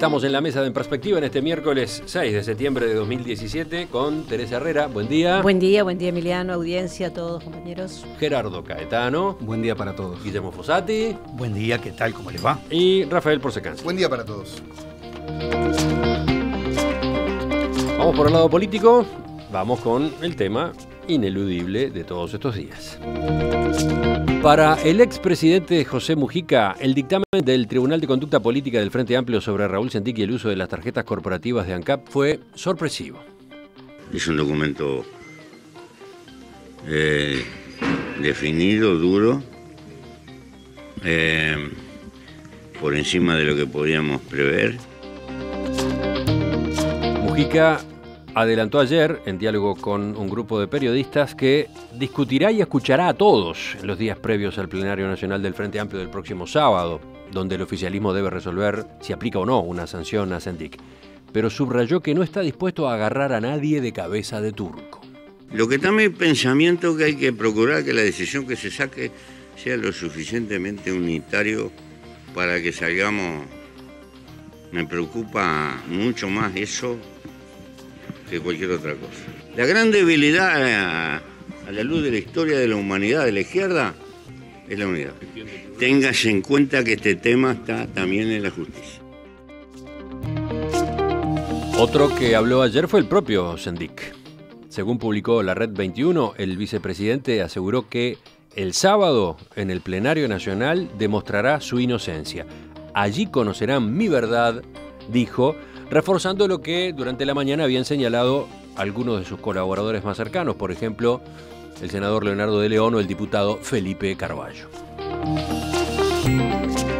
estamos en la mesa de En Perspectiva en este miércoles 6 de septiembre de 2017 con Teresa Herrera. Buen día. Buen día Emiliano, audiencia, todos compañeros. Gerardo Caetano. Buen día para todos. Guillermo Fossati. Buen día, ¿qué tal? ¿Cómo les va? Y Rafael Porcecansi. Buen día para todos. Vamos por el lado político. Vamos con el tema ineludible de todos estos días. Para el expresidente José Mujica, el dictamen del Tribunal de Conducta Política del Frente Amplio sobre Raúl Sendic y el uso de las tarjetas corporativas de ANCAP fue sorpresivo. Es un documento definido, duro, por encima de lo que podíamos prever. Mujica adelantó ayer, en diálogo con un grupo de periodistas, que discutirá y escuchará a todos en los días previos al plenario nacional del Frente Amplio del próximo sábado, donde el oficialismo debe resolver si aplica o no una sanción a Sendic. Pero subrayó que no está dispuesto a agarrar a nadie de cabeza de turco. Lo que está en mi pensamiento es que hay que procurar que la decisión que se saque sea lo suficientemente unitario para que salgamos. Me preocupa mucho más eso que cualquier otra cosa. La gran debilidad a la luz de la historia de la humanidad de la izquierda es la unidad. Téngase en cuenta que este tema está también en la justicia. Otro que habló ayer fue el propio Sendic. Según publicó la Red 21, el vicepresidente aseguró que el sábado en el plenario nacional demostrará su inocencia. Allí conocerán mi verdad, dijo, reforzando lo que durante la mañana habían señalado algunos de sus colaboradores más cercanos, por ejemplo, el senador Leonardo de León o el diputado Felipe Carballo.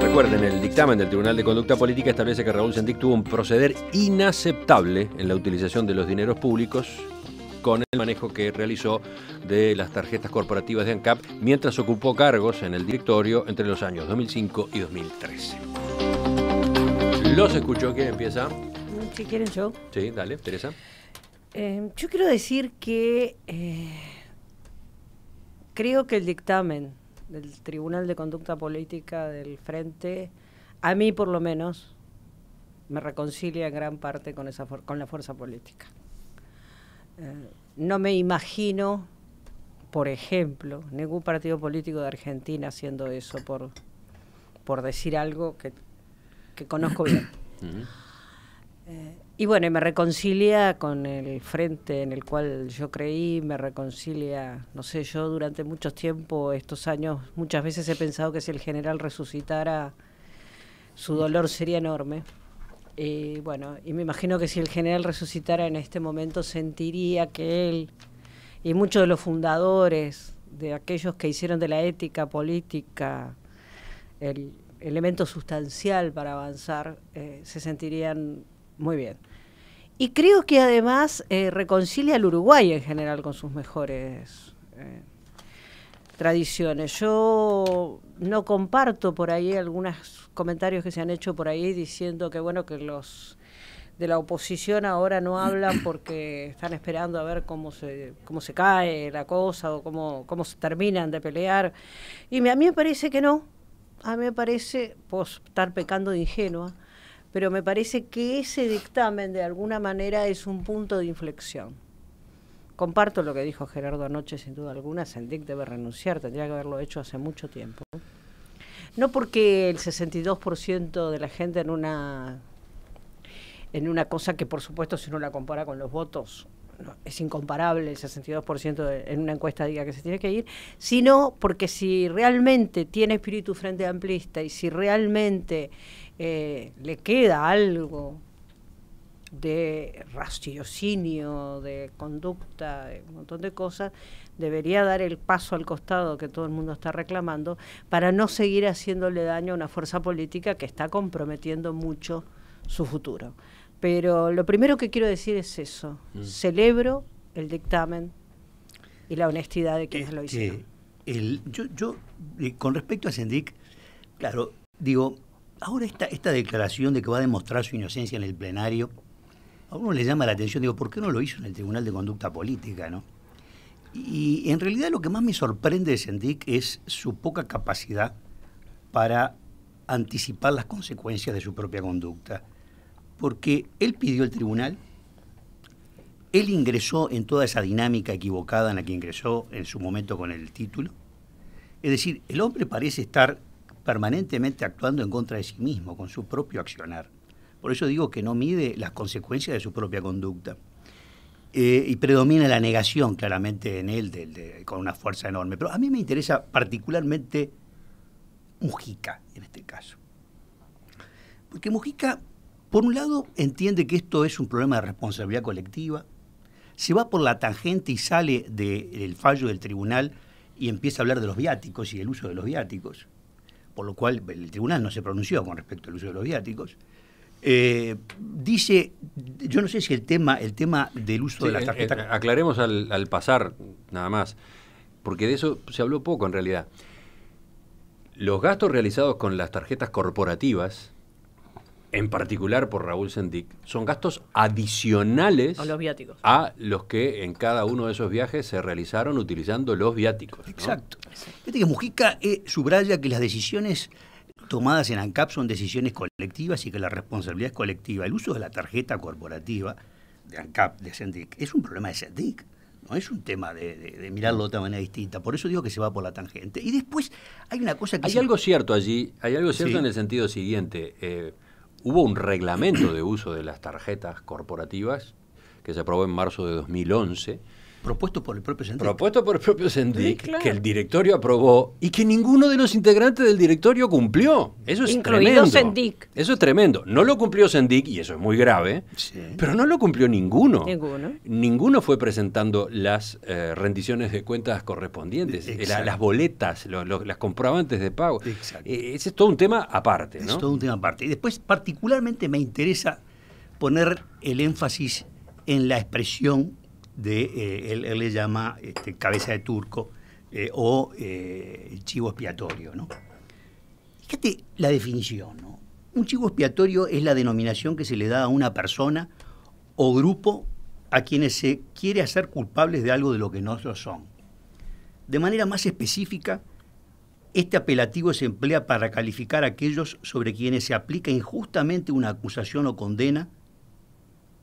Recuerden, el dictamen del Tribunal de Conducta Política establece que Raúl Sendic tuvo un proceder inaceptable en la utilización de los dineros públicos con el manejo que realizó de las tarjetas corporativas de ANCAP mientras ocupó cargos en el directorio entre los años 2005 y 2013. Los escuchó. ¿Quién empieza? Si quieren yo. Sí, dale, Teresa. Yo quiero decir que creo que el dictamen del Tribunal de Conducta Política del Frente, a mí por lo menos, me reconcilia en gran parte con la fuerza política. No me imagino, por ejemplo, ningún partido político de Argentina haciendo eso por decir algo que conozco bien. Y bueno, me reconcilia con el frente en el cual yo creí, me reconcilia, no sé, yo durante mucho tiempo, estos años, muchas veces he pensado que si el general resucitara, su dolor sería enorme. Y bueno, y me imagino que si el general resucitara en este momento, sentiría que él y muchos de los fundadores, de aquellos que hicieron de la ética política el elemento sustancial para avanzar, se sentirían muy bien. Y creo que además reconcilia al Uruguay en general con sus mejores tradiciones. Yo no comparto por ahí algunos comentarios que se han hecho por ahí diciendo que bueno, que los de la oposición ahora no hablan porque están esperando a ver cómo se cae la cosa o cómo se terminan de pelear. Y a mí me parece que no. A mí me parece, puedo estar pecando de ingenua, pero me parece que ese dictamen de alguna manera es un punto de inflexión. Comparto lo que dijo Gerardo anoche, sin duda alguna. Sendic debe renunciar, tendría que haberlo hecho hace mucho tiempo. No porque el 62% de la gente en una cosa que, por supuesto, si uno la compara con los votos, no, es incomparable el 62% en una encuesta diga que se tiene que ir, sino porque si realmente tiene espíritu frente amplista y si realmente le queda algo de raciocinio, de conducta, de un montón de cosas, debería dar el paso al costado que todo el mundo está reclamando para no seguir haciéndole daño a una fuerza política que está comprometiendo mucho su futuro. Pero lo primero que quiero decir es eso. Celebro el dictamen y la honestidad de quienes lo hicieron. Yo con respecto a Sendic, claro, digo, ahora esta declaración de que va a demostrar su inocencia en el plenario, a uno le llama la atención, digo, ¿por qué no lo hizo en el Tribunal de Conducta Política, no? Y en realidad lo que más me sorprende de Sendic es su poca capacidad para anticipar las consecuencias de su propia conducta. porque él pidió el tribunal, él ingresó en toda esa dinámica equivocada en la que ingresó en su momento con el título. Es decir, el hombre parece estar permanentemente actuando en contra de sí mismo, con su propio accionar. Por eso digo que no mide las consecuencias de su propia conducta. Y predomina la negación claramente en él con una fuerza enorme. Pero a mí me interesa particularmente Mujica en este caso. Porque Mujica, por un lado, entiende que esto es un problema de responsabilidad colectiva, se va por la tangente y sale del fallo del tribunal y empieza a hablar de los viáticos y del uso de los viáticos, por lo cual el tribunal no se pronunció con respecto al uso de los viáticos. Dice, yo no sé si el tema del uso de las tarjetas... Aclaremos al pasar, nada más, porque de eso se habló poco en realidad. Los gastos realizados con las tarjetas corporativas, en particular por Raúl Sendic, son gastos adicionales a los que en cada uno de esos viajes se realizaron utilizando los viáticos, ¿no? Exacto. Fíjate que Mujica subraya que las decisiones tomadas en ANCAP son decisiones colectivas y que la responsabilidad es colectiva. El uso de la tarjeta corporativa de ANCAP, de Sendic, es un problema de Sendic, no es un tema de mirarlo de otra manera distinta. Por eso digo que se va por la tangente. Y después hay una cosa que... Hay algo cierto allí, hay algo cierto en el sentido siguiente. Hubo un reglamento de uso de las tarjetas corporativas que se aprobó en marzo de 2011. Propuesto por el propio Sendic. Propuesto por el propio Sendic, Sí, claro. que el directorio aprobó y que ninguno de los integrantes del directorio cumplió. Eso es Incluido tremendo. Sendic. Eso es tremendo. No lo cumplió Sendic, y eso es muy grave, Sí. pero no lo cumplió ninguno. Ninguno. Ninguno fue presentando las rendiciones de cuentas correspondientes, las boletas, las comprobantes de pago. Exacto. Ese es todo un tema aparte, ¿no? Es todo un tema aparte. Y después, particularmente, me interesa poner el énfasis en la expresión de, él le llama cabeza de turco o chivo expiatorio, ¿no? Fíjate la definición, ¿no? Un chivo expiatorio es la denominación que se le da a una persona o grupo a quienes se quiere hacer culpables de algo de lo que no lo son. De manera más específica, este apelativo se emplea para calificar a aquellos sobre quienes se aplica injustamente una acusación o condena.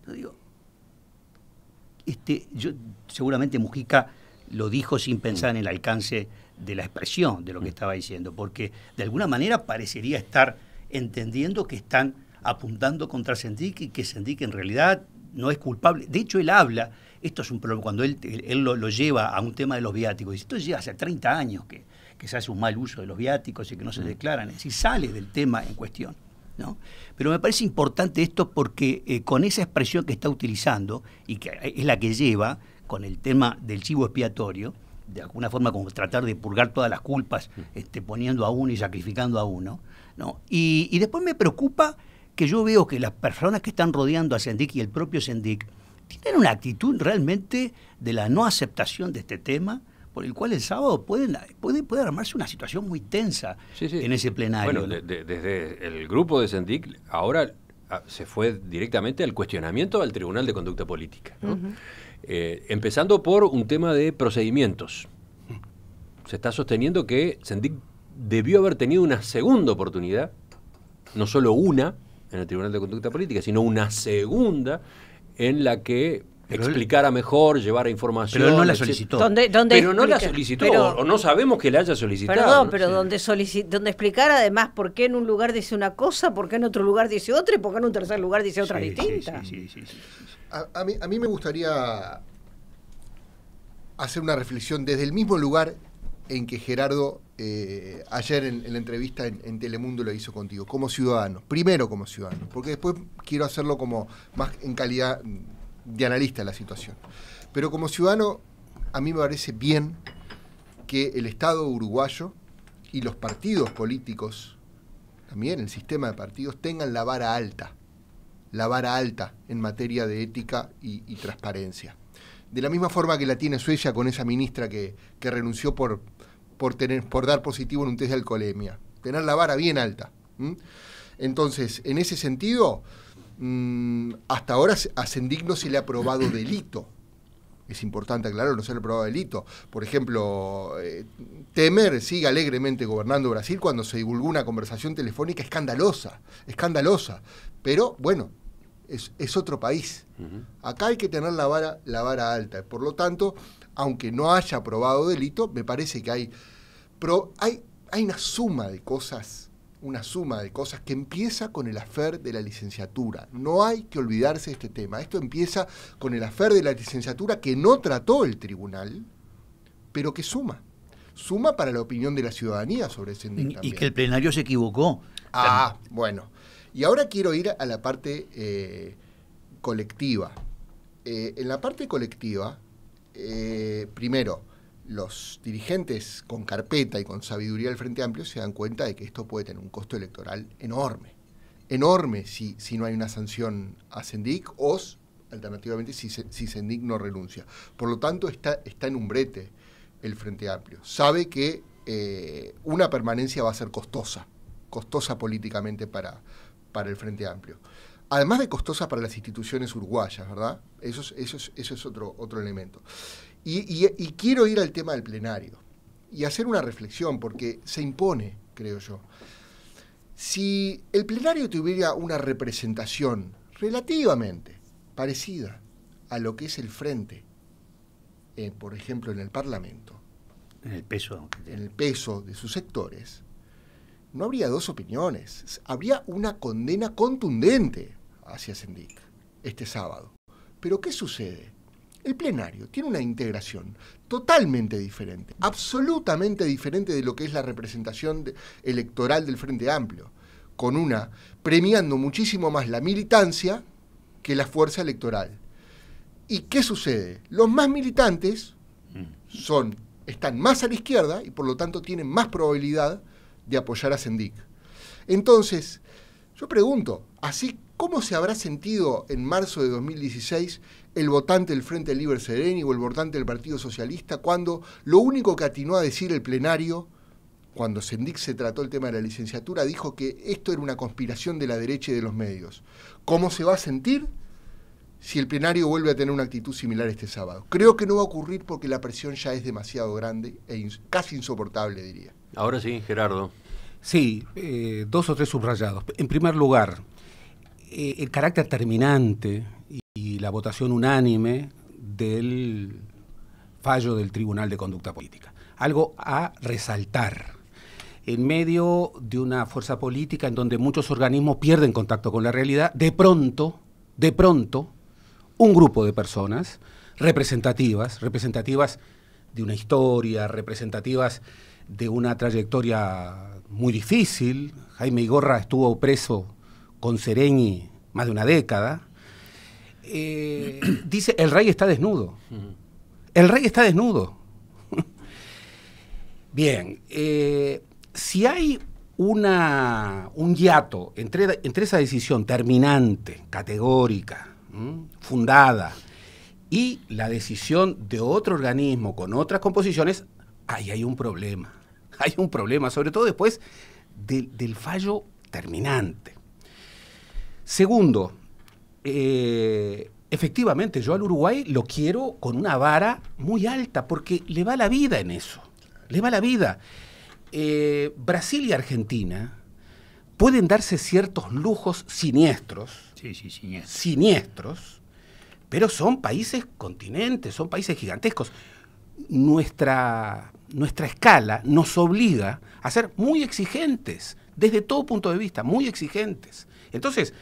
Yo digo, seguramente Mujica lo dijo sin pensar en el alcance de la expresión de lo que estaba diciendo, porque de alguna manera parecería estar entendiendo que están apuntando contra Sendic y que Sendic en realidad no es culpable. De hecho, él habla, esto es un problema, cuando él lo lleva a un tema de los viáticos, dice, esto lleva hace 30 años que se hace un mal uso de los viáticos y que no se declaran, es decir, sale del tema en cuestión, ¿no? Pero me parece importante esto porque con esa expresión que está utilizando y que es la que lleva con el tema del chivo expiatorio, de alguna forma como tratar de purgar todas las culpas poniendo a uno y sacrificando a uno, ¿no? Y después me preocupa que yo veo que las personas que están rodeando a Sendic y el propio Sendic tienen una actitud realmente de la no aceptación de este tema, por el cual el sábado puede armarse una situación muy tensa en ese plenario. Bueno, desde el grupo de Sendic ahora se fue directamente al cuestionamiento al Tribunal de Conducta Política, ¿no? Empezando por un tema de procedimientos. Se está sosteniendo que Sendic debió haber tenido una segunda oportunidad, no solo una en el Tribunal de Conducta Política, sino una segunda en la que explicara mejor, llevara información. Pero él no la solicitó. Pero no la solicitó, o no sabemos que la haya solicitado. Perdón, ¿no? pero donde explicara además por qué en un lugar dice una cosa, por qué en otro lugar dice otra y por qué en un tercer lugar dice otra distinta. Sí. A mí me gustaría hacer una reflexión desde el mismo lugar en que Gerardo ayer en la entrevista en Telemundo lo hizo contigo, como ciudadano. Primero como ciudadano, porque después quiero hacerlo como más en calidad de analista de la situación. Pero como ciudadano, a mí me parece bien que el Estado uruguayo y los partidos políticos, también el sistema de partidos, tengan la vara alta en materia de ética y transparencia. De la misma forma que la tiene Suecia con esa ministra que renunció por dar positivo en un test de alcoholemia. Tener la vara bien alta. Entonces, en ese sentido, hasta ahora a Sendic no se le ha probado delito. Es importante aclararlo, no se le ha probado delito. Por ejemplo, Temer sigue alegremente gobernando Brasil cuando se divulgó una conversación telefónica escandalosa. Pero, bueno, es otro país. Acá hay que tener la vara alta. Por lo tanto, aunque no haya probado delito, me parece que hay una suma de cosas que empieza con el affair de la licenciatura. No hay que olvidarse de este tema. Esto empieza con el affair de la licenciatura que no trató el tribunal, pero que suma para la opinión de la ciudadanía sobre ese también. Y que el plenario se equivocó. Bueno. Y ahora quiero ir a la parte colectiva. En la parte colectiva, primero, los dirigentes con carpeta y con sabiduría del Frente Amplio se dan cuenta de que esto puede tener un costo electoral enorme si no hay una sanción a Sendic o, alternativamente, si Sendic no renuncia. Por lo tanto, está en un brete el Frente Amplio. Sabe que una permanencia va a ser costosa políticamente para el Frente Amplio. Además de costosa para las instituciones uruguayas, ¿verdad? Eso es otro elemento. Y quiero ir al tema del plenario y hacer una reflexión, porque se impone, creo yo. Si el plenario tuviera una representación relativamente parecida a lo que es el Frente, por ejemplo, en el Parlamento, en el peso de sus sectores, no habría dos opiniones. Habría una condena contundente hacia Sendic este sábado. Pero ¿qué sucede? El plenario tiene una integración totalmente diferente, absolutamente diferente de lo que es la representación electoral del Frente Amplio, con una premiando muchísimo más la militancia que la fuerza electoral. ¿Y qué sucede? Los más militantes están más a la izquierda y por lo tanto tienen más probabilidad de apoyar a Sendic. Entonces, yo pregunto, ¿así cómo se habrá sentido en marzo de 2016 el votante del Frente Libre Sereni o el votante del Partido Socialista cuando lo único que atinó a decir el plenario, cuando Sendic se trató el tema de la licenciatura, dijo que esto era una conspiración de la derecha y de los medios? ¿Cómo se va a sentir si el plenario vuelve a tener una actitud similar este sábado? Creo que no va a ocurrir porque la presión ya es demasiado grande e casi insoportable, diría. Ahora sí, Gerardo. Sí, 2 o 3 subrayados. En primer lugar, el carácter terminante y la votación unánime del fallo del Tribunal de Conducta Política. Algo a resaltar. En medio de una fuerza política en donde muchos organismos pierden contacto con la realidad, de pronto, un grupo de personas representativas de una historia, representativas de una trayectoria muy difícil. Jaime Igorra estuvo preso con Sereni más de una década. Dice, el rey está desnudo. El rey está desnudo. Bien, si hay un hiato entre esa decisión terminante, categórica, fundada, y la decisión de otro organismo con otras composiciones, ahí hay un problema. Hay un problema, sobre todo después del fallo terminante. Segundo, efectivamente, yo al Uruguay lo quiero con una vara muy alta, porque le va la vida en eso. Le va la vida. Brasil y Argentina pueden darse ciertos lujos siniestros. Sí, siniestros, pero son países continentes, son países gigantescos. Nuestra escala nos obliga a ser muy exigentes, desde todo punto de vista, muy exigentes. Entonces,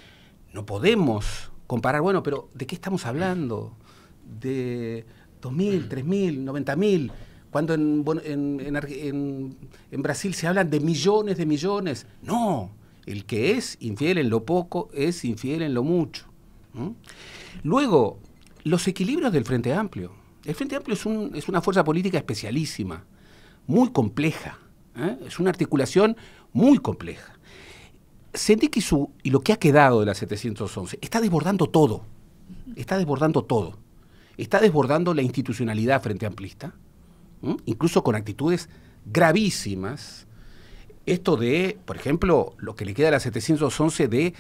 no podemos comparar, bueno, pero ¿de qué estamos hablando? ¿De 2.000, 3.000, 90.000? Cuando en Brasil se hablan de millones. No, el que es infiel en lo poco es infiel en lo mucho. Luego, los equilibrios del Frente Amplio. El Frente Amplio es una fuerza política especialísima, muy compleja, es una articulación muy compleja. Sendic y lo que ha quedado de la 711 está desbordando todo, está desbordando la institucionalidad frente amplista, incluso con actitudes gravísimas. Esto de, por ejemplo, lo que le queda a la 711 de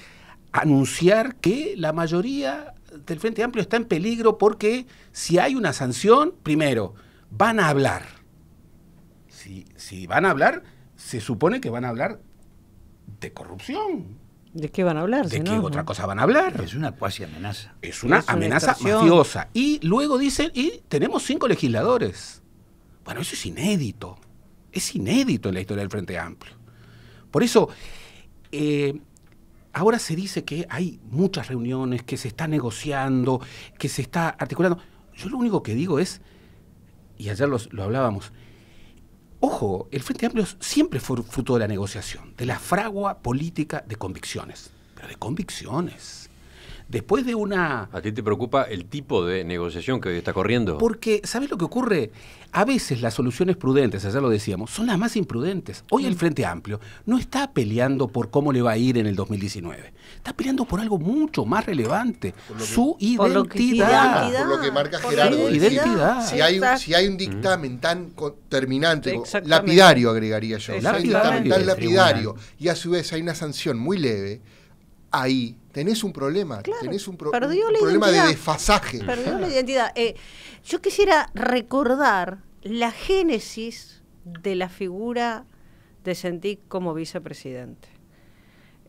anunciar que la mayoría del Frente Amplio está en peligro porque si hay una sanción, primero, van a hablar. Si van a hablar, se supone que van a hablar de corrupción, ¿De qué van a hablar? ¿De si qué no? otra cosa van a hablar? Es una cuasi amenaza. Es una Es una amenaza extorsión. mafiosa. Y luego dicen, y tenemos 5 legisladores. Bueno, eso es inédito. Es inédito en la historia del Frente Amplio. Por eso, ahora se dice que hay muchas reuniones, que se está negociando, que se está articulando. Yo lo único que digo es, y ayer lo hablábamos, ojo, el Frente Amplio siempre fue fruto de la negociación, de la fragua política de convicciones, pero de convicciones. Después de una... ¿A ti te preocupa el tipo de negociación que hoy está corriendo? Porque, ¿sabes lo que ocurre? A veces las soluciones prudentes, ayer lo decíamos, son las más imprudentes. Hoy el Frente Amplio no está peleando por cómo le va a ir en el 2019. Está peleando por algo mucho más relevante, su por lo que- identidad. identidad. Por lo que marca Por Gerardo. la es decir, identidad. Si hay un dictamen tan terminante, Exactamente. lapidario agregaría yo, si hay un Exactamente. dictamen tan Del lapidario y a su vez hay una sanción muy leve, ahí tenés un problema, Claro, tenés un perdió la problema de identidad. desfasaje. Perdió la identidad. Yo quisiera recordar la génesis de la figura de Sendik como vicepresidente.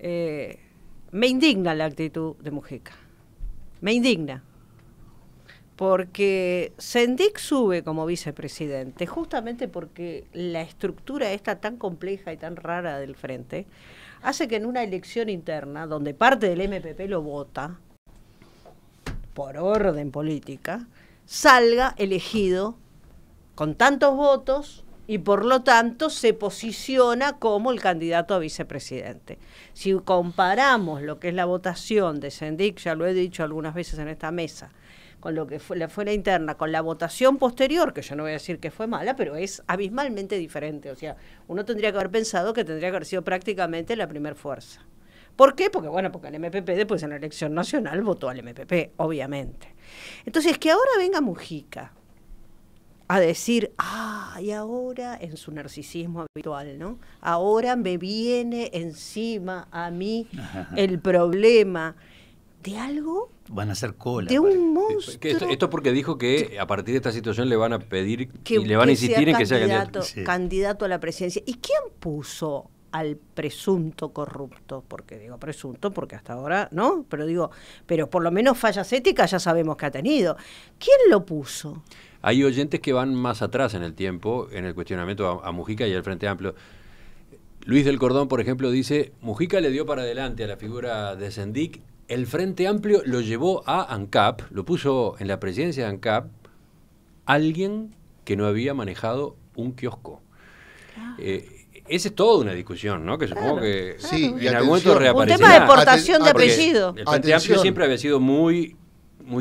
Me indigna la actitud de Mujica. Me indigna. Porque Sendik sube como vicepresidente justamente porque la estructura esta tan compleja y tan rara del frente hace que en una elección interna, donde parte del MPP lo vota, por orden política, salga elegido con tantos votos y por lo tanto se posiciona como el candidato a vicepresidente. Si comparamos lo que es la votación de Sendik, ya lo he dicho algunas veces en esta mesa, con lo que fue la interna, con la votación posterior, que yo no voy a decir que fue mala, pero es abismalmente diferente. O sea, uno tendría que haber pensado que tendría que haber sido prácticamente la primer fuerza. ¿Por qué? Porque el MPP después en la elección nacional votó al MPP, obviamente. Entonces, que ahora venga Mujica a decir, y ahora, en su narcisismo habitual, ¿no? Ahora me viene encima a mí el problema de algo, Van a hacer cola. de un monstruo. Que esto porque dijo que a partir de esta situación le van a pedir que, y le van a que insistir en que sea candidato. Sí. candidato a la presidencia. ¿Y quién puso al presunto corrupto? Porque digo presunto, porque hasta ahora, ¿no? Pero por lo menos fallas éticas ya sabemos que ha tenido. ¿Quién lo puso? Hay oyentes que van más atrás en el tiempo, en el cuestionamiento a Mujica y al Frente Amplio. Luis del Cordón, por ejemplo, dice, Mujica le dio para adelante a la figura de Sendik, el Frente Amplio lo llevó a ANCAP, lo puso en la presidencia de ANCAP, alguien que no había manejado un kiosco. Esa es toda una discusión, ¿no? Que supongo que Sí, y en algún momento atención. Un reaparecerá. tema de portación de Porque apellido. El Frente Atención. Amplio siempre había sido muy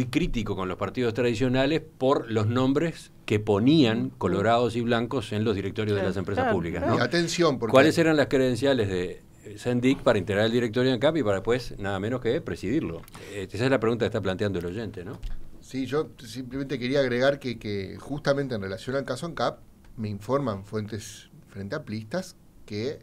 crítico con los partidos tradicionales por los nombres que ponían colorados y blancos en los directorios de las empresas Claro, públicas, claro. ¿no? Y atención, porque ¿Cuáles eran las credenciales de Sendik para integrar el directorio de ANCAP y para después nada menos que presidirlo? Esa es la pregunta que está planteando el oyente, ¿no? Sí, yo simplemente quería agregar que justamente en relación al caso ANCAP, me informan fuentes frente amplistas que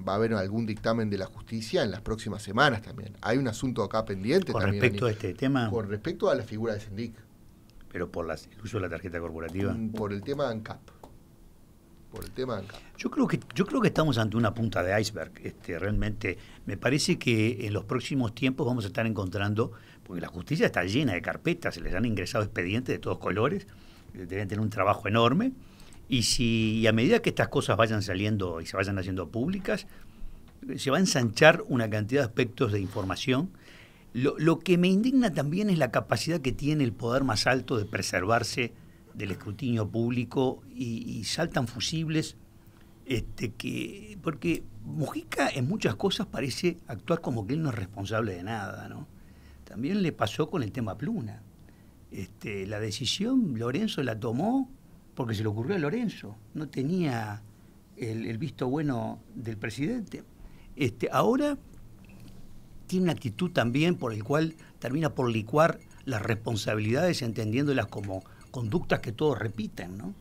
va a haber algún dictamen de la justicia en las próximas semanas también. Hay un asunto acá pendiente Con también. respecto a este tema, Con respecto a la figura de Sendik, pero por el uso de la tarjeta corporativa. por el tema de ANCAP. Por el tema de ANCAP. Yo creo que estamos ante una punta de iceberg. Realmente me parece que en los próximos tiempos vamos a estar encontrando, porque la justicia está llena de carpetas, se les han ingresado expedientes de todos colores, deben tener un trabajo enorme, y a medida que estas cosas vayan saliendo y se vayan haciendo públicas, se va a ensanchar una cantidad de aspectos de información. Lo que me indigna también es la capacidad que tiene el poder más alto de preservarse del escrutinio público y saltan fusibles, porque Mujica en muchas cosas parece actuar como que él no es responsable de nada, ¿no? También le pasó con el tema Pluna. La decisión Lorenzo la tomó porque se le ocurrió a Lorenzo, no tenía el visto bueno del presidente. Ahora tiene una actitud también por el cual termina por licuar las responsabilidades entendiéndolas como conductas que todos repiten, ¿no?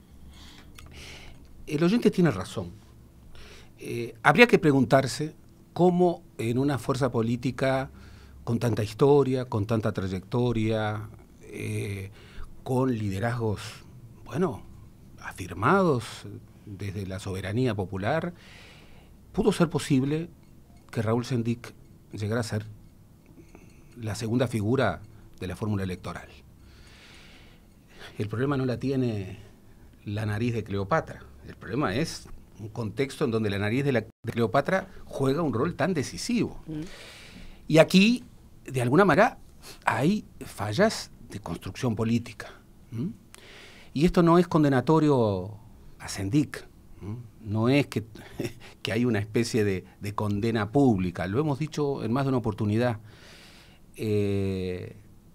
El oyente tiene razón. Habría que preguntarse cómo en una fuerza política con tanta historia, con tanta trayectoria, con liderazgos, afirmados desde la soberanía popular, pudo ser posible que Raúl Sendic llegara a ser la segunda figura de la fórmula electoral. El problema no la tiene la nariz de Cleopatra. El problema es un contexto en donde la nariz de Cleopatra juega un rol tan decisivo. Y aquí, de alguna manera, hay fallas de construcción política. Y esto no es condenatorio a Sendic. No es que hay una especie de condena pública. Lo hemos dicho en más de una oportunidad.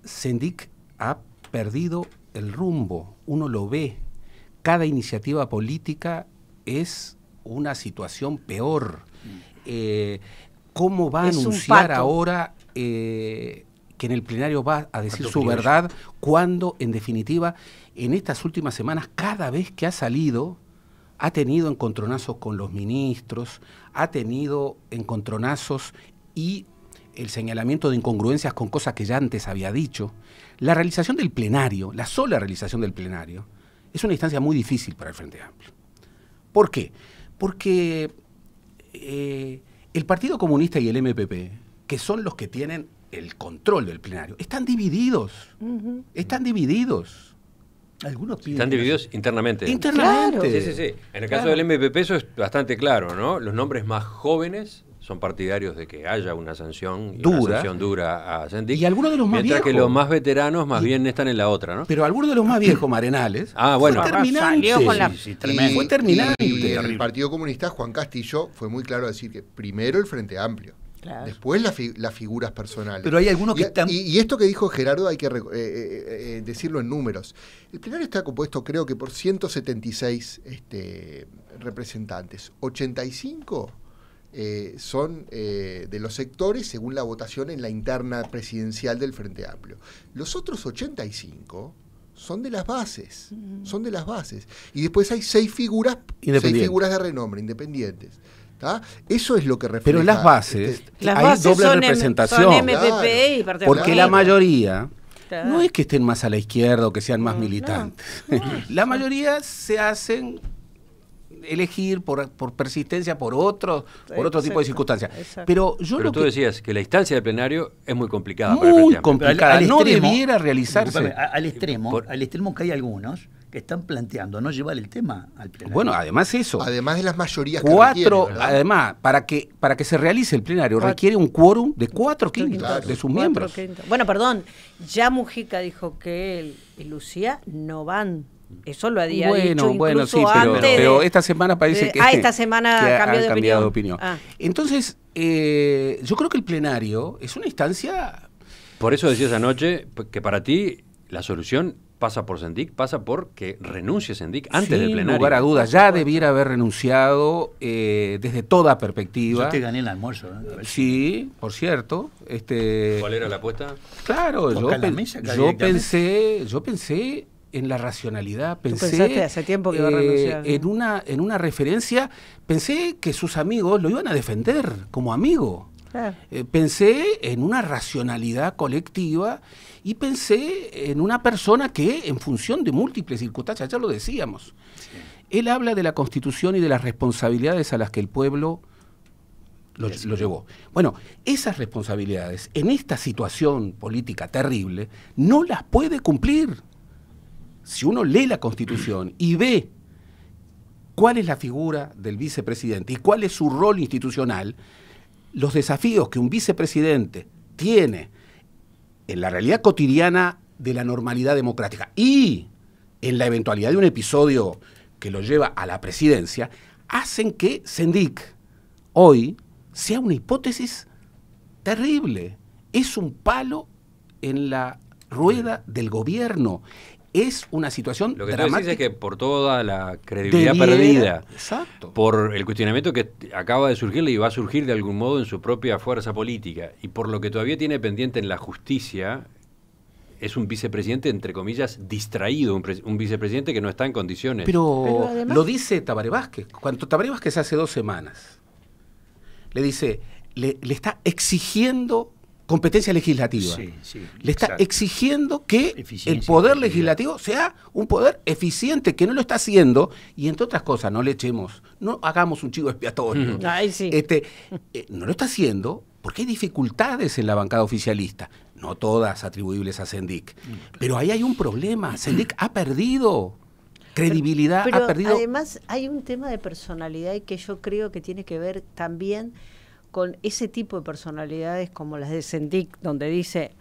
Sendic ha perdido el rumbo. Uno lo ve. Cada iniciativa política es una situación peor. ¿Cómo va a anunciar ahora que en el plenario va a decir su verdad cuando, en definitiva, en estas últimas semanas, cada vez que ha salido, ha tenido encontronazos con los ministros, ha tenido encontronazos y el señalamiento de incongruencias con cosas que ya antes había dicho? La realización del plenario, la sola realización del plenario, es una instancia muy difícil para el Frente Amplio. ¿Por qué? Porque el Partido Comunista y el MPP, que son los que tienen el control del plenario, están divididos. Están divididos. Algunos piden Están divididos internamente. Internamente. Claro. Sí. En el caso del MPP eso es bastante claro, ¿no? Los nombres más jóvenes son partidarios de que haya una sanción dura a Sendic. Y algunos de los más mientras viejos. que los más veteranos más bien están en la otra, ¿no? Pero algunos de los más viejos, Marenales, bueno. fue terminante. Salió con la- Fue terminante. Y en el Partido Comunista, Juan Castillo fue muy claro a decir que primero el Frente Amplio, Claro. después las figuras personales. Pero hay algunos que están... Y esto que dijo Gerardo hay que decirlo en números. El plenario está compuesto, creo que por 176 representantes. 85 son de los sectores según la votación en la interna presidencial del Frente Amplio. Los otros 85 son de las bases, Y después hay 6 figuras de renombre, independientes. ¿Tá? Eso es lo que refleja. Pero en las bases Las hay bases doble son representación. son MPP Claro. y Partido Porque Comunista. la mayoría Claro. no es que estén más a la izquierda o que sean más militantes. La mayoría se hacen elegir por persistencia, por otro tipo de circunstancias. Exacto. Pero Pero tú decías que la instancia del plenario es muy complicada para el muy Frente Amplio. complicada, Al no extremo, debiera realizarse. discúlpame, al extremo que hay algunos que están planteando no llevar el tema al plenario. Bueno, además eso. Además de las mayorías que requiere, ¿verdad? Además, para que se realice el plenario requiere un quórum de 4/5 Claro. de sus miembros. Bueno, perdón, ya Mujica dijo que él y Lucía no van. Eso lo había dicho Bueno, incluso sí, antes pero de- esta semana parece que esta semana que cambió han de cambiado opinión. de opinión. Ah. Entonces, yo creo que el plenario es una instancia... Por eso decías anoche que para ti la solución pasa por Sendic, pasa por que renuncie Sendic antes del Sin plenario. lugar a dudas, ya debiera haber renunciado desde toda perspectiva. Yo te gané el almuerzo. A ver si- Sí, por cierto. ¿Cuál era la apuesta? Claro, Toca la mesa cada yo día que pensé en la racionalidad, pensé pensaste hace tiempo que iba a renunciar, ¿no? en una referencia, pensé que sus amigos lo iban a defender como amigo. Claro. Pensé en una racionalidad colectiva y pensé en una persona que, en función de múltiples circunstancias, ya lo decíamos, él habla de la Constitución y de las responsabilidades a las que el pueblo lo llevó. Bueno, esas responsabilidades en esta situación política terrible no las puede cumplir. Si uno lee la Constitución y ve cuál es la figura del vicepresidente y cuál es su rol institucional, los desafíos que un vicepresidente tiene en la realidad cotidiana de la normalidad democrática y en la eventualidad de un episodio que lo lleva a la presidencia, hacen que Sendic hoy sea una hipótesis terrible. Es un palo en la rueda del gobierno. Es una situación Lo que tú dramática. decís es que por toda la credibilidad Debiera- perdida, Exacto. por el cuestionamiento que acaba de surgirle y va a surgir de algún modo en su propia fuerza política, y por lo que todavía tiene pendiente en la justicia, es un vicepresidente, entre comillas, distraído, un vicepresidente que no está en condiciones. Pero además- lo dice Tabaré Vázquez. Cuando Tabaré Vázquez hace 2 semanas le dice, le está exigiendo competencia legislativa. Le está exigiendo que el poder legislativo sea un poder eficiente, que no lo está haciendo, y entre otras cosas, no hagamos un chivo expiatorio. Ay, sí. No lo está haciendo porque hay dificultades en la bancada oficialista, no todas atribuibles a Sendik, pero ahí hay un problema. Sendik ha perdido credibilidad, pero ha perdido... Además hay un tema de personalidad y que yo creo que tiene que ver también con ese tipo de personalidades como las de Sendik, donde dice,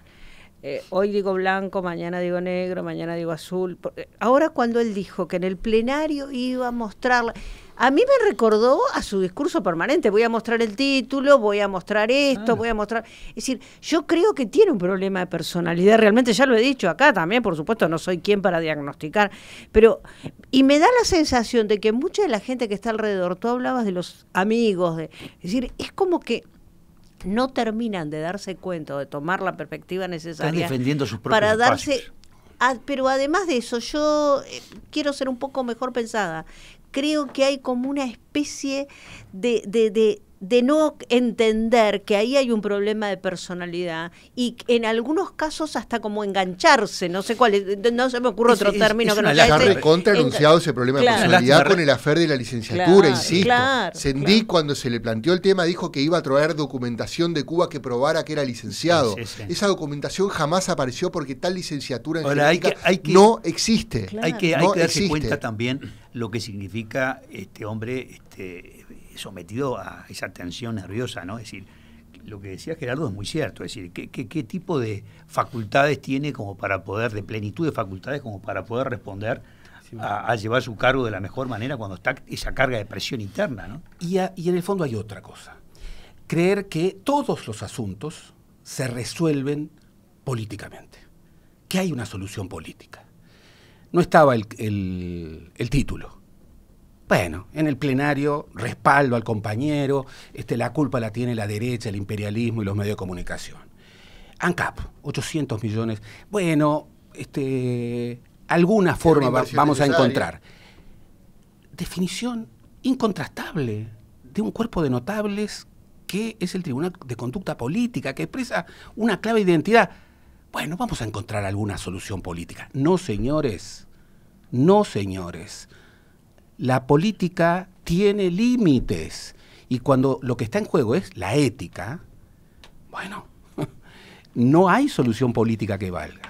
hoy digo blanco, mañana digo negro, mañana digo azul. Ahora cuando él dijo que en el plenario iba a mostrarla, a mí me recordó a su discurso permanente, voy a mostrar el título, voy a mostrar esto, voy a mostrar... Es decir, yo creo que tiene un problema de personalidad, realmente ya lo he dicho acá también, por supuesto no soy quien para diagnosticar, pero... Y me da la sensación de que mucha de la gente que está alrededor, tú hablabas de los amigos, es decir, es como que no terminan de darse cuenta o de tomar la perspectiva necesaria. Están defendiendo sus propios para darse... espacios. Pero además de eso, yo quiero ser un poco mejor pensada. Creo que hay como una especie de no entender que ahí hay un problema de personalidad y en algunos casos hasta como engancharse, no sé cuál es, no se me ocurre otro término que no sea ese. Recontra anunciado ese problema de personalidad con el afer de la licenciatura, insisto. Sendik cuando se le planteó el tema dijo que iba a traer documentación de Cuba que probara que era licenciado. Esa documentación jamás apareció porque tal licenciatura en genética no existe. Hay que darse cuenta también lo que significa este hombre sometido a esa tensión nerviosa, ¿no? Es decir, lo que decía Gerardo es muy cierto, es decir, ¿qué tipo de facultades tiene como para poder, de plenitud de facultades como para poder responder a llevar su cargo de la mejor manera cuando está esa carga de presión interna, ¿no? Y en el fondo hay otra cosa, creer que todos los asuntos se resuelven políticamente, que hay una solución política. No estaba el título. Bueno, en el plenario, respaldo al compañero, la culpa la tiene la derecha, el imperialismo y los medios de comunicación. ANCAP, 800 millones. Bueno, alguna forma vamos a encontrar. Definición incontrastable de un cuerpo de notables que es el Tribunal de Conducta Política, que expresa una clave de identidad. Bueno, vamos a encontrar alguna solución política. No, señores. No, señores. La política tiene límites y cuando lo que está en juego es la ética, bueno, no hay solución política que valga.